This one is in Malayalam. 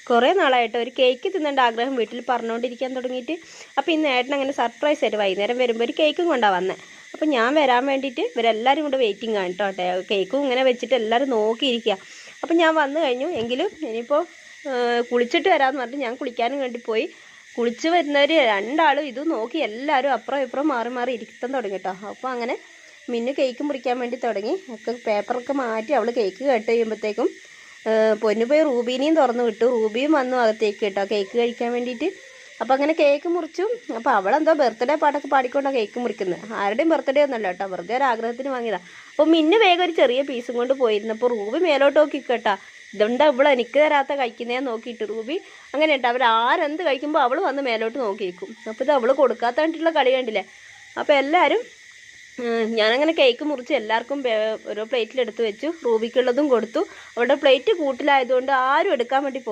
കുറേ നാളായിട്ട് ഒരു കേക്ക് തിന്നേണ്ട ആഗ്രഹം വീട്ടിൽ പറഞ്ഞുകൊണ്ടിരിക്കാൻ തുടങ്ങിയിട്ട്. അപ്പോൾ ഇന്ന് ഏട്ടൻ അങ്ങനെ സർപ്രൈസ് ആയിട്ട് വൈകുന്നേരം വരുമ്പോൾ ഒരു കേക്കും കൊണ്ടാണ് വന്നത്. അപ്പോൾ ഞാൻ വരാൻ വേണ്ടിയിട്ട് ഇവരെല്ലാവരും കൂടെ വെയിറ്റിംഗ് ആണ് കേട്ടോ. കേക്കും ഇങ്ങനെ വെച്ചിട്ട് എല്ലാവരും നോക്കിയിരിക്കുക. അപ്പം ഞാൻ വന്നു കഴിഞ്ഞു. എങ്കിലും ഇനിയിപ്പോൾ കുളിച്ചിട്ട് വരാമെന്ന് പറഞ്ഞിട്ട് ഞാൻ കുളിക്കാനും വേണ്ടി പോയി. കുളിച്ച് വരുന്നവർ രണ്ടാളും ഇത് നോക്കി എല്ലാവരും അപ്പുറം ഇപ്പുറം മാറി മാറി ഇരിക്കാൻ തുടങ്ങി കേട്ടോ. അപ്പോൾ അങ്ങനെ മിന്നു കേക്ക് മുറിക്കാൻ വേണ്ടി തുടങ്ങി. ഒക്കെ പേപ്പറൊക്കെ മാറ്റി അവൾ കേക്ക് കട്ട് ചെയ്യുമ്പോഴത്തേക്കും പൊന്നു പോയി റൂബീനെയും തുറന്നു വിട്ടു. റൂബിയും വന്നു അകത്തേക്ക് കേട്ടോ കേക്ക് കഴിക്കാൻ വേണ്ടിയിട്ട്. അപ്പോൾ അങ്ങനെ കേക്ക് മുറിച്ചു. അപ്പോൾ അവളെന്തോ ബർത്ത്ഡേ പാട്ടൊക്കെ പാടിക്കൊണ്ടാണ് കേക്ക് മുറിക്കുന്നത്. ആരുടെയും ബർത്ത്ഡേ ഒന്നല്ല കേട്ടോ, വെറുതെ ഒരു ആഗ്രഹത്തിന് വാങ്ങിയതാണ്. അപ്പോൾ മിന്നു വേഗം ഒരു ചെറിയ പീസും കൊണ്ട് പോയിരുന്നപ്പോൾ റൂബി മേലോട്ട് നോക്കി കേട്ടോ. ഇതുണ്ടാ ഇവിടെ എനിക്ക് തരാത്ത കഴിക്കുന്നതെന്ന് നോക്കിയിട്ട് റൂബി അങ്ങനെ കേട്ടോ. അവർ ആരെന്ത് കഴിക്കുമ്പോൾ അവൾ വന്ന് മേലോട്ട് നോക്കിയിരിക്കും. അപ്പോൾ ഇത് അവൾ കൊടുക്കാത്തതായിട്ടുള്ള കളി കണ്ടില്ലേ. അപ്പോൾ എല്ലാവരും ഞാനങ്ങനെ കേക്ക് മുറിച്ച് എല്ലാവർക്കും ഓരോ പ്ലേറ്റിലെടുത്ത് വെച്ചു. റൂബിക്കുള്ളതും കൊടുത്തു. അവളുടെ പ്ലേറ്റ് കൂട്ടിലായതുകൊണ്ട് ആരും എടുക്കാൻ വേണ്ടി